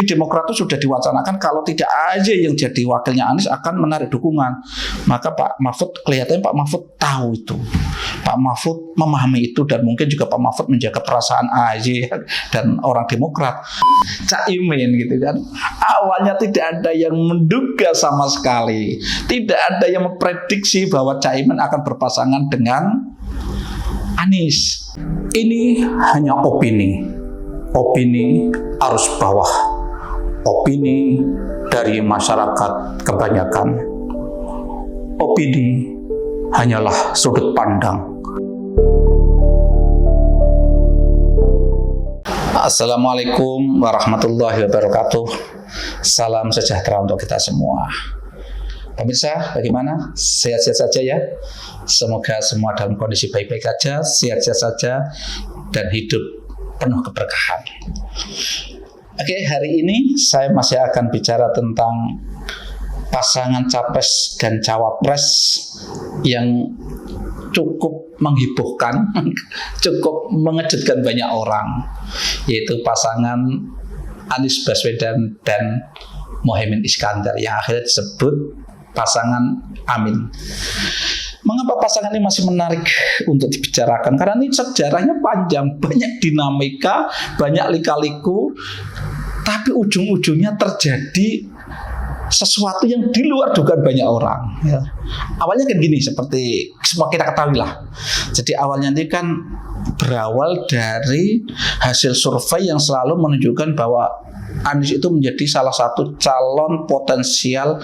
Demokrat itu sudah diwacanakan kalau tidak aja yang jadi wakilnya Anies akan menarik dukungan. Maka Pak Mahfud, kelihatannya Pak Mahfud tahu itu. Pak Mahfud memahami itu dan mungkin juga Pak Mahfud menjaga perasaan AHY dan orang Demokrat. Caimin gitu kan. Awalnya tidak ada yang menduga sama sekali. Tidak ada yang memprediksi bahwa Caimin akan berpasangan dengan Anies. Ini hanya opini arus bawah, opini dari masyarakat kebanyakan. Opini hanyalah sudut pandang. Assalamualaikum warahmatullahi wabarakatuh. Salam sejahtera untuk kita semua. Pemirsa, bagaimana? Sehat-sehat saja ya? Semoga semua dalam kondisi baik-baik saja, sehat-sehat saja, dan hidup penuh keberkahan. Oke, hari ini saya masih akan bicara tentang pasangan capres dan cawapres yang cukup menghebohkan, cukup mengejutkan banyak orang, yaitu pasangan Anies Baswedan dan Mohaimin Iskandar yang akhirnya disebut pasangan Amin. Mengapa pasangan ini masih menarik untuk dibicarakan? Karena ini sejarahnya panjang, banyak dinamika, banyak lika-liku, tapi ujung-ujungnya terjadi sesuatu yang di luar dugaan banyak orang. Ya. Awalnya kan gini, seperti semua kita ketahui lah. Jadi awalnya ini kan berawal dari hasil survei yang selalu menunjukkan bahwa Anies itu menjadi salah satu calon potensial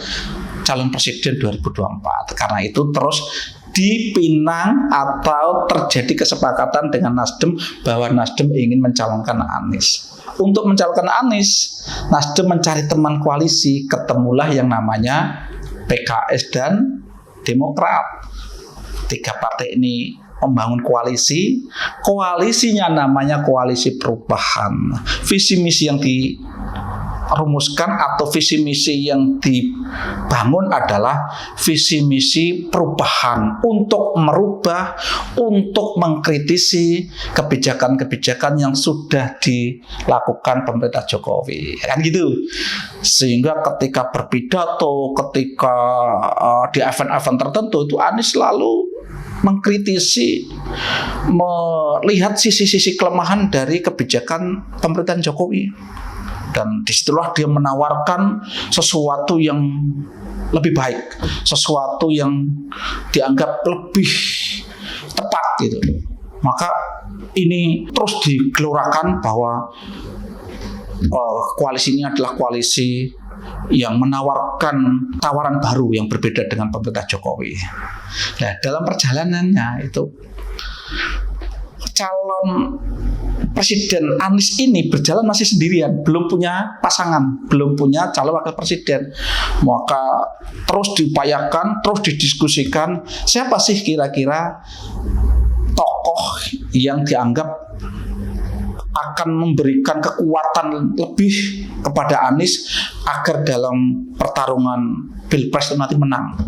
calon presiden 2024. Karena itu terus dipinang atau terjadi kesepakatan dengan Nasdem bahwa Nasdem ingin mencalonkan Anies. Untuk mencalonkan Anies, Nasdem mencari teman koalisi, ketemulah yang namanya PKS dan Demokrat. Tiga partai ini membangun koalisi, koalisinya namanya Koalisi Perubahan. Visi misi yang dirumuskan atau visi misi yang dibangun adalah visi misi perubahan untuk merubah, untuk mengkritisi kebijakan-kebijakan yang sudah dilakukan pemerintah Jokowi, kan gitu. Sehingga ketika berpidato, ketika di event-event tertentu itu Anies selalu mengkritisi, melihat sisi-sisi kelemahan dari kebijakan pemerintahan Jokowi. Dan disitulah dia menawarkan sesuatu yang lebih baik, sesuatu yang dianggap lebih tepat gitu. Maka ini terus digelorakan bahwa koalisi ini adalah koalisi yang menawarkan tawaran baru yang berbeda dengan pemerintah Jokowi. Nah, dalam perjalanannya itu calon Presiden Anies ini berjalan masih sendirian, belum punya pasangan, belum punya calon wakil presiden. Maka terus diupayakan, terus didiskusikan siapa sih kira-kira tokoh yang dianggap akan memberikan kekuatan lebih kepada Anies agar dalam pertarungan Pilpres itu nanti menang.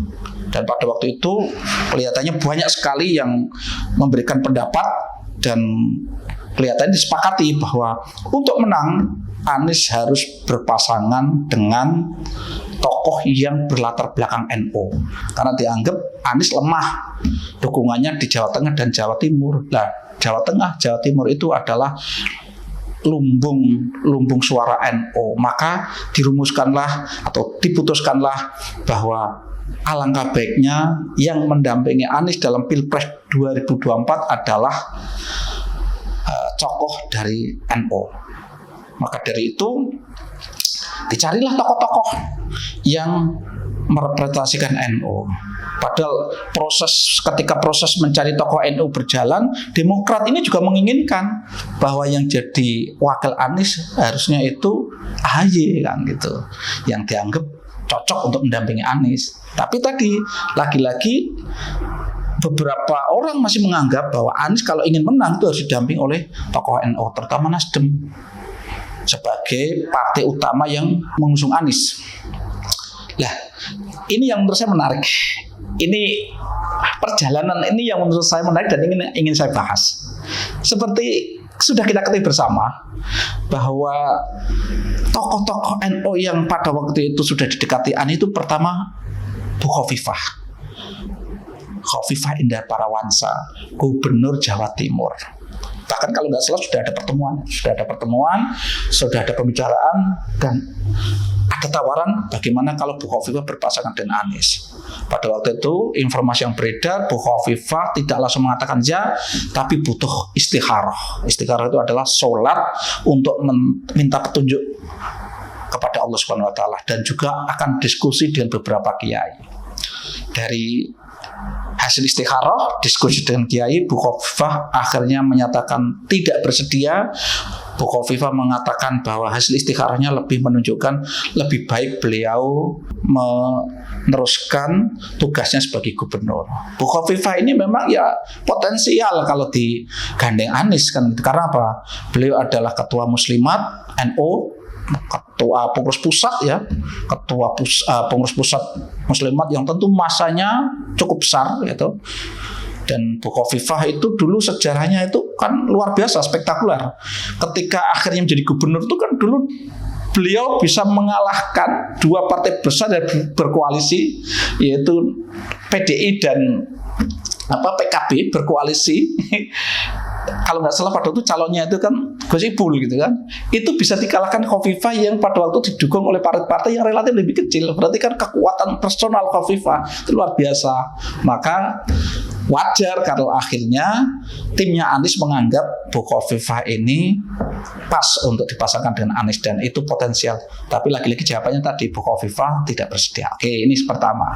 Dan pada waktu itu kelihatannya banyak sekali yang memberikan pendapat dan kelihatannya disepakati bahwa untuk menang Anies harus berpasangan dengan tokoh yang berlatar belakang NU. Karena dianggap Anies lemah dukungannya di Jawa Tengah dan Jawa Timur. Nah, Jawa Tengah, Jawa Timur itu adalah lumbung suara NU. Maka dirumuskanlah atau diputuskanlah bahwa alangkah baiknya yang mendampingi Anies dalam Pilpres 2024 adalah tokoh dari NU. Maka dari itu dicarilah tokoh-tokoh yang merepresentasikan NU. Padahal ketika proses mencari tokoh NU berjalan, Demokrat ini juga menginginkan bahwa yang jadi wakil Anies harusnya itu AHY kan gitu, yang dianggap cocok untuk mendampingi Anies. Tapi tadi lagi-lagi beberapa orang masih menganggap bahwa Anies kalau ingin menang itu harus didamping oleh tokoh NU, terutama Nasdem sebagai partai utama yang mengusung Anies. Nah, ini yang menurut saya menarik. Ini perjalanan ini yang menurut saya menarik dan ingin saya bahas. Seperti sudah kita ketahui bersama bahwa tokoh-tokoh NU yang pada waktu itu sudah didekati Anies itu pertama Bu Khofifah Indah Parawansa, Gubernur Jawa Timur. Bahkan kalau nggak salah sudah ada pertemuan, sudah ada pembicaraan, dan ada tawaran bagaimana kalau Bu Khofifah berpasangan dengan Anies. Pada waktu itu informasi yang beredar, Bu Khofifah tidak langsung mengatakan ya, tapi butuh istikharah. Istikharah itu adalah sholat untuk meminta petunjuk kepada Allah Subhanahu Wa Taala, dan juga akan diskusi dengan beberapa kiai. Dari hasil istikharah, diskusi dengan kiai, Bu Khofifah akhirnya menyatakan tidak bersedia. Bu Khofifah mengatakan bahwa hasil istikharahnya lebih menunjukkan lebih baik beliau meneruskan tugasnya sebagai gubernur. Bu Khofifah ini memang ya potensial kalau digandeng Anies kan, karena apa? Beliau adalah ketua Muslimat NU, ketua pengurus pusat ya, pengurus pusat Muslimat yang tentu masanya cukup besar gitu. Dan Bu Khofifah itu dulu sejarahnya itu kan luar biasa, spektakuler. Ketika akhirnya menjadi gubernur itu kan dulu beliau bisa mengalahkan dua partai besar yang berkoalisi, yaitu PDI dan PKB berkoalisi. Kalau nggak salah pada waktu calonnya itu kan Gus Ipul gitu kan, itu bisa dikalahkan Khofifah yang pada waktu didukung oleh partai-partai yang relatif lebih kecil. Berarti kan kekuatan personal Khofifah itu luar biasa. Maka wajar kalau akhirnya timnya Anies menganggap Bu Khofifah ini pas untuk dipasangkan dengan Anies, dan itu potensial. Tapi lagi-lagi jawabannya tadi, Bu Khofifah tidak bersedia. Oke, ini pertama.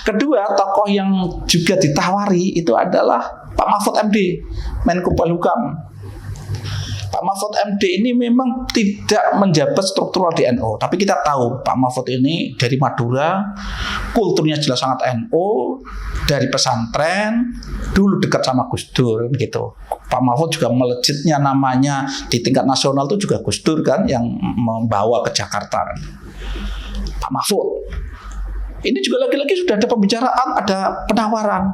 Kedua, tokoh yang juga ditawari itu adalah Pak Mahfud MD, Menko Polhukam. Pak Mahfud MD ini memang tidak menjabat struktural di NU, tapi kita tahu Pak Mahfud ini dari Madura, kulturnya jelas sangat NU, dari pesantren, dulu dekat sama Gus Dur gitu. Pak Mahfud juga melejitnya namanya di tingkat nasional itu juga Gus Dur kan yang membawa ke Jakarta. Pak Mahfud ini juga lagi-lagi sudah ada pembicaraan, ada penawaran.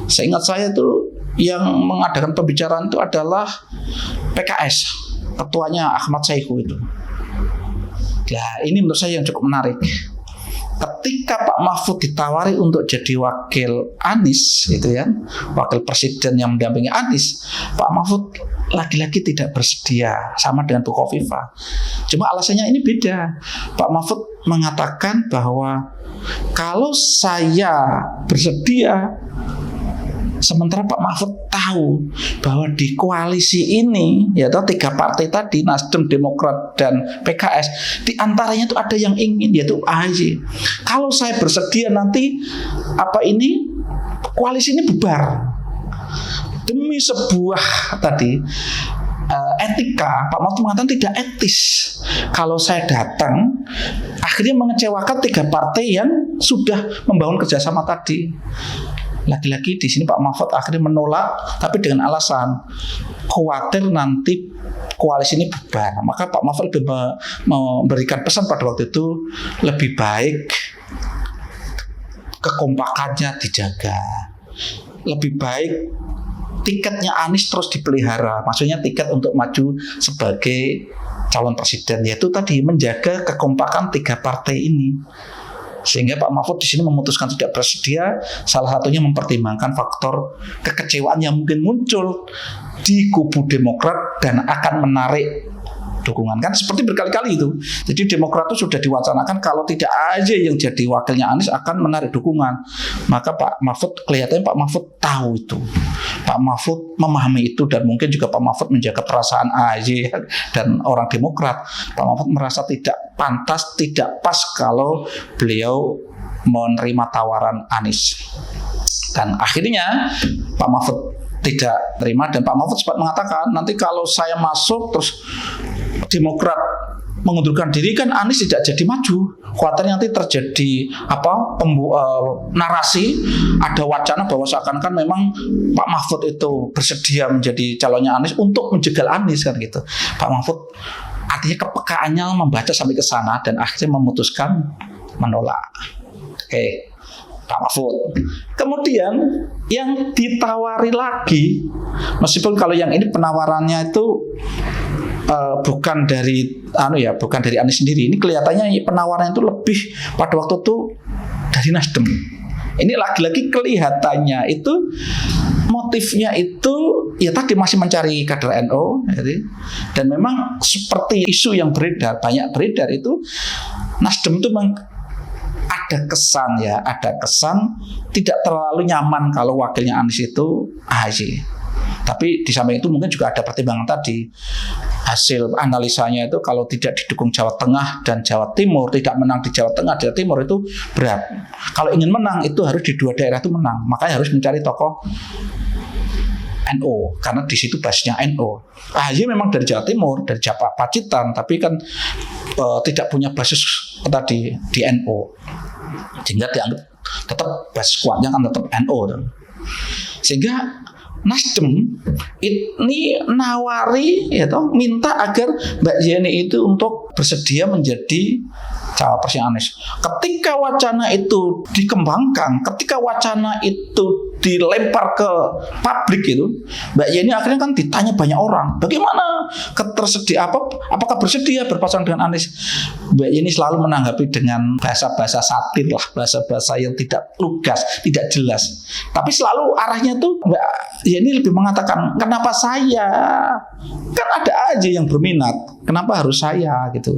Seingat saya itu yang mengadakan pembicaraan itu adalah PKS, ketuanya Ahmad Saiku itu. Nah, ini menurut saya yang cukup menarik. Ketika Pak Mahfud ditawari untuk jadi wakil Anies, gitu ya, wakil presiden yang mendampingi Anies, Pak Mahfud lagi-lagi tidak bersedia, sama dengan Bu Khofifah. Cuma alasannya ini beda. Pak Mahfud mengatakan bahwa kalau saya bersedia, sementara Pak Mahfud tahu bahwa di koalisi ini, yaitu tiga partai tadi, Nasdem, Demokrat, dan PKS, di antaranya itu ada yang ingin, yaitu AHY. Kalau saya bersedia nanti koalisi ini bubar. Demi sebuah etika, Pak Mahfud mengatakan tidak etis kalau saya datang akhirnya mengecewakan tiga partai yang sudah membangun kerjasama tadi. Lagi-lagi di sini Pak Mahfud akhirnya menolak, tapi dengan alasan khawatir nanti koalisi ini bubar. Maka Pak Mahfud lebih memberikan pesan pada waktu itu, lebih baik kekompakannya dijaga, lebih baik tiketnya Anies terus dipelihara. Maksudnya tiket untuk maju sebagai calon presiden, yaitu tadi menjaga kekompakan tiga partai ini. Sehingga Pak Mahfud di sini memutuskan tidak bersedia, salah satunya mempertimbangkan faktor kekecewaan yang mungkin muncul di kubu Demokrat dan akan menarik dukungan, kan seperti berkali-kali itu. Jadi Demokrat itu sudah diwacanakan kalau tidak aja yang jadi wakilnya Anies akan menarik dukungan. Maka Pak Mahfud, kelihatannya Pak Mahfud tahu itu. Pak Mahfud memahami itu, dan mungkin juga Pak Mahfud menjaga perasaan AHY dan orang Demokrat. Pak Mahfud merasa tidak pantas, tidak pas kalau beliau menerima tawaran Anies. Dan akhirnya Pak Mahfud tidak terima, dan Pak Mahfud sempat mengatakan, nanti kalau saya masuk terus Demokrat mengundurkan diri, kan Anies tidak jadi maju. Khawatir nanti terjadi narasi, ada wacana bahwa seakan-akan memang Pak Mahfud itu bersedia menjadi calonnya Anies untuk menjegal Anies kan gitu. Pak Mahfud artinya kepekaannya membaca sampai ke sana dan akhirnya memutuskan menolak. Oke, Pak Mahfud. Kemudian yang ditawari lagi Meskipun kalau yang ini penawarannya itu bukan dari bukan dari Anies sendiri. Ini kelihatannya penawarannya itu lebih pada waktu itu dari Nasdem. Ini lagi-lagi kelihatannya itu motifnya itu ya tadi masih mencari kader NU, dan memang seperti isu yang banyak beredar itu Nasdem itu ada kesan tidak terlalu nyaman kalau wakilnya Anies itu AHY. Tapi di samping itu mungkin juga ada pertimbangan tadi, hasil analisanya itu kalau tidak didukung Jawa Tengah dan Jawa Timur, tidak menang di Jawa Tengah, Jawa Timur itu berat. Kalau ingin menang itu harus di dua daerah itu menang, makanya harus mencari tokoh NU karena di situ basisnya NU. AHY memang dari Jawa Timur, dari Jawa Pacitan, tapi kan tidak punya basis tadi di NU, sehingga dianggap tetap basis kuatnya kan tetap NU. Sehingga Nasdem ini nawari minta agar Mbak Yeni itu untuk bersedia menjadi cawapresnya Anies. Ketika wacana itu dikembangkan, ketika wacana itu dilempar ke publik itu, Mbak Yeni akhirnya kan ditanya banyak orang, bagaimana apakah bersedia berpasangan dengan Anies? Mbak Yeni selalu menanggapi dengan bahasa-bahasa satir lah, bahasa-bahasa yang tidak lugas, tidak jelas. Tapi selalu arahnya tuh Mbak Yeni lebih mengatakan, kenapa saya? Kan ada aja yang berminat, kenapa harus saya gitu.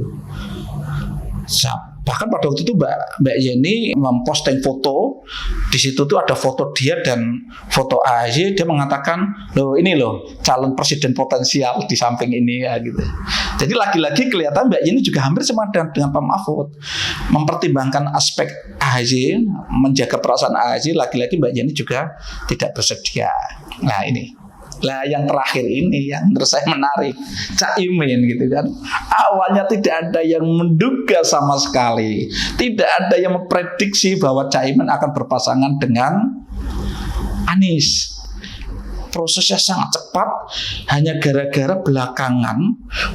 Bahkan pada waktu itu Mbak Yeni memposting foto, di situ tuh ada foto dia dan foto AHY. Dia mengatakan, ini calon presiden potensial di samping ini ya gitu. Jadi lagi-lagi kelihatan Mbak Yeni juga hampir sama dengan Pak Mahfud, mempertimbangkan aspek AHY, menjaga perasaan AHY. Lagi-lagi Mbak Yeni juga tidak bersedia. Nah ini. Lah yang terakhir ini yang menurut saya menarik, Caimin gitu kan. Awalnya tidak ada yang menduga sama sekali, tidak ada yang memprediksi bahwa Caimin akan berpasangan dengan Anies. Prosesnya sangat cepat, hanya gara-gara belakangan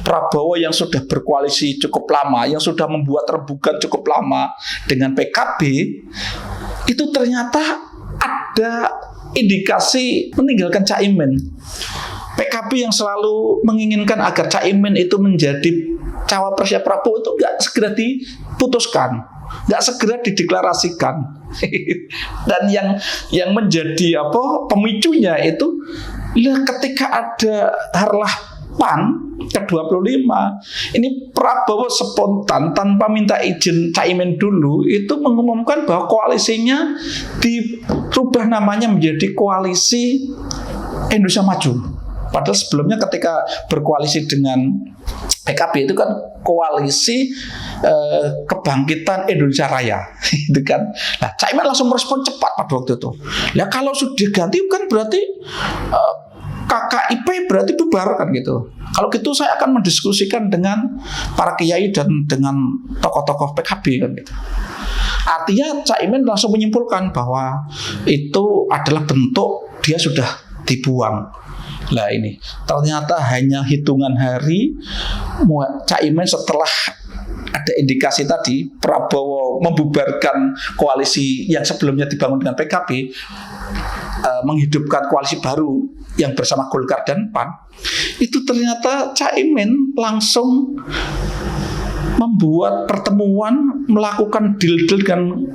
Prabowo yang sudah berkoalisi cukup lama, yang sudah membuat rebukan cukup lama dengan PKB, itu ternyata ada indikasi meninggalkan Caimin. PKB yang selalu menginginkan agar Caimin itu menjadi cawapresnya Prabowo itu nggak segera diputuskan, nggak segera dideklarasikan. Dan yang menjadi pemicunya itu ketika ada harlah PAN ke-25, ini Prabowo spontan tanpa minta izin Caimin dulu itu mengumumkan bahwa koalisinya dirubah namanya menjadi Koalisi Indonesia Maju. Padahal sebelumnya ketika berkoalisi dengan PKB itu kan Koalisi Kebangkitan Indonesia Raya, itu kan. Nah, Caimin langsung merespon cepat pada waktu itu. Nah, kalau sudah ganti kan berarti KKIP berarti bubar kan gitu. Kalau gitu saya akan mendiskusikan dengan para kiai dan dengan tokoh-tokoh PKB kan gitu. Artinya Caimin langsung menyimpulkan bahwa itu adalah bentuk dia sudah dibuang. Lah ini ternyata hanya hitungan hari Caimin setelah ada indikasi tadi Prabowo membubarkan koalisi yang sebelumnya dibangun dengan PKB, menghidupkan koalisi baru yang bersama Golkar dan PAN, itu ternyata Caimin langsung membuat pertemuan, melakukan deal-deal dengan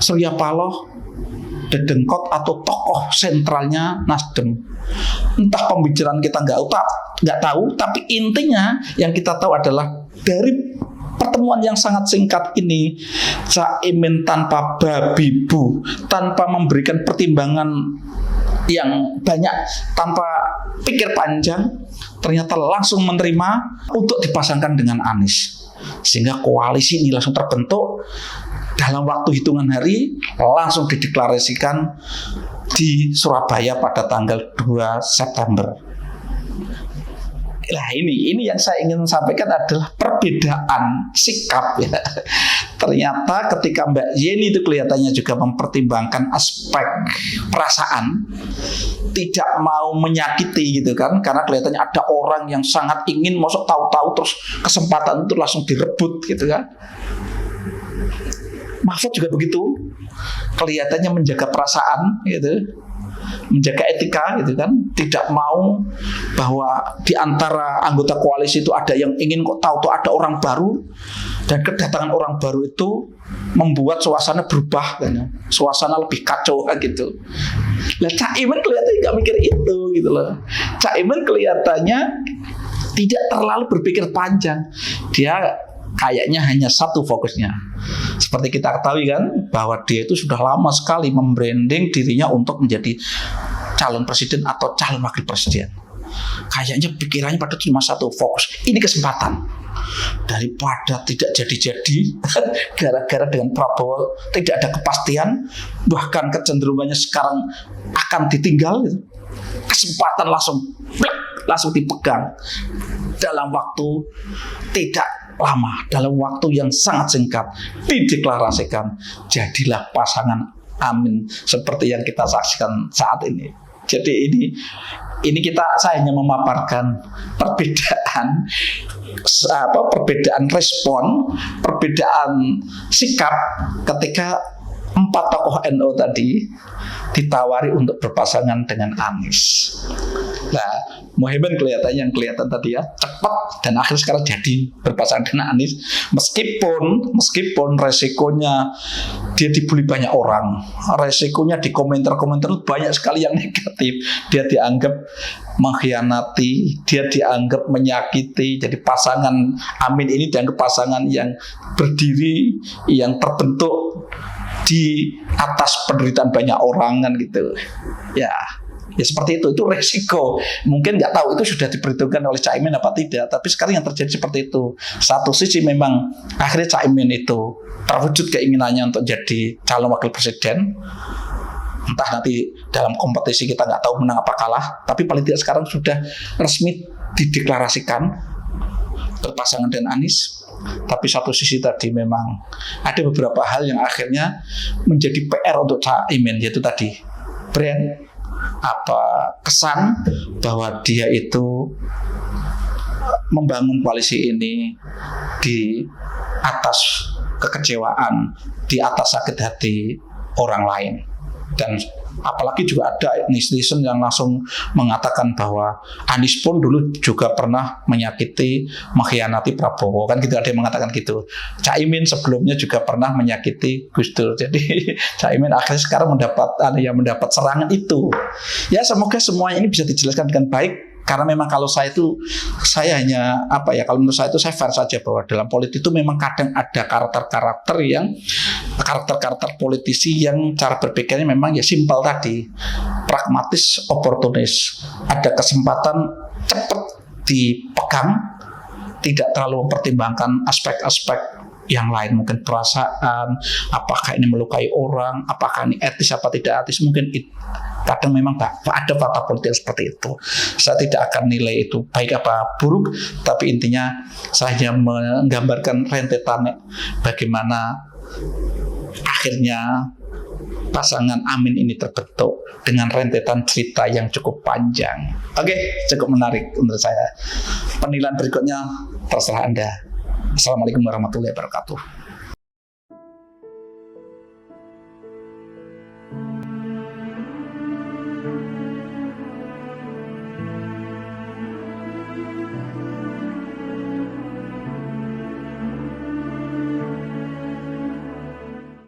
Surya Paloh, Dedengkot atau tokoh sentralnya Nasdem. Entah pembicaraan kita nggak tahu, tapi intinya yang kita tahu adalah dari pertemuan yang sangat singkat ini, Caimin tanpa babi bu, tanpa memberikan pertimbangan yang banyak, tanpa pikir panjang, ternyata langsung menerima untuk dipasangkan dengan Anies. Sehingga koalisi ini langsung terbentuk dalam waktu hitungan hari, langsung dideklarasikan di Surabaya pada tanggal 2 September. Nah ini yang saya ingin sampaikan adalah perbedaan sikap ya. Ternyata ketika Mbak Yeni itu kelihatannya juga mempertimbangkan aspek perasaan, tidak mau menyakiti gitu kan, karena kelihatannya ada orang yang sangat ingin masuk tahu-tahu terus kesempatan itu langsung direbut gitu kan. Mahfud juga begitu, kelihatannya menjaga perasaan gitu. menjaga etika gitu kan, tidak mau bahwa di antara anggota koalisi itu ada yang ingin kok tahu tuh ada orang baru, dan kedatangan orang baru itu membuat suasana berubah kan, suasana lebih kacau kan gitu. Nah, Caimin kelihatannya nggak mikir itu gitu loh. Caimin kelihatannya tidak terlalu berpikir panjang. Dia kayaknya hanya satu fokusnya. Seperti kita ketahui kan, bahwa dia itu sudah lama sekali membranding dirinya untuk menjadi calon presiden atau calon wakil presiden. Kayaknya pikirannya pada cuma satu, fokus. Ini kesempatan. Daripada tidak jadi-jadi, gara-gara dengan Prabowo tidak ada kepastian, bahkan kecenderungannya sekarang akan ditinggal, gitu. Kesempatan langsung dipegang dalam waktu tidak lama, dalam waktu yang sangat singkat dideklarasikan, jadilah pasangan Amin seperti yang kita saksikan saat ini. Jadi ini saya hanya memaparkan perbedaan respon, perbedaan sikap ketika 4 tokoh NU tadi ditawari untuk berpasangan dengan Anies. Nah, Muhaimin kelihatan tadi ya cepat, dan akhirnya sekarang jadi berpasangan dengan Anies, meskipun resikonya dia dibully banyak orang, resikonya di komentar-komentar banyak sekali yang negatif, dia dianggap mengkhianati, dia dianggap menyakiti. Jadi pasangan Amin ini dianggap pasangan yang berdiri, yang terbentuk di atas penderitaan banyak orang kan gitu. Ya seperti itu resiko. Mungkin nggak tahu itu sudah diperhitungkan oleh Caimin apa tidak, tapi sekarang yang terjadi seperti itu. Satu sisi memang akhirnya Caimin itu terwujud keinginannya untuk jadi calon wakil presiden. Entah nanti dalam kompetisi kita nggak tahu menang apa kalah, tapi paling tidak sekarang sudah resmi dideklarasikan berpasangan dengan Anies. Tapi satu sisi tadi memang ada beberapa hal yang akhirnya menjadi PR untuk Caimin, yaitu tadi brand, kesan bahwa dia itu membangun koalisi ini di atas kekecewaan, di atas sakit hati orang lain. Dan apalagi juga ada netizen yang langsung mengatakan bahwa Anies pun dulu juga pernah menyakiti, mengkhianati Prabowo, kan gitu, ada yang mengatakan gitu. Caimin sebelumnya juga pernah menyakiti Gus Dur. Jadi Caimin akhirnya sekarang mendapat serangan itu. Ya semoga semuanya ini bisa dijelaskan dengan baik. Karena memang kalau saya hanya kalau menurut saya itu saya fair saja bahwa dalam politik itu memang kadang ada karakter-karakter politisi yang cara berpikirnya memang ya simpel tadi, pragmatis, oportunis. Ada kesempatan cepat dipegang, tidak terlalu mempertimbangkan aspek-aspek yang lain, mungkin perasaan, apakah ini melukai orang, apakah ini etis apa tidak etis, mungkin kadang memang ada fakta politik seperti itu. Saya tidak akan nilai itu baik apa buruk, tapi intinya saya hanya menggambarkan rentetan bagaimana akhirnya pasangan Amin ini terbentuk dengan rentetan cerita yang cukup panjang. Oke, cukup menarik menurut saya. Penilaian berikutnya terserah Anda. Assalamualaikum warahmatullahi wabarakatuh.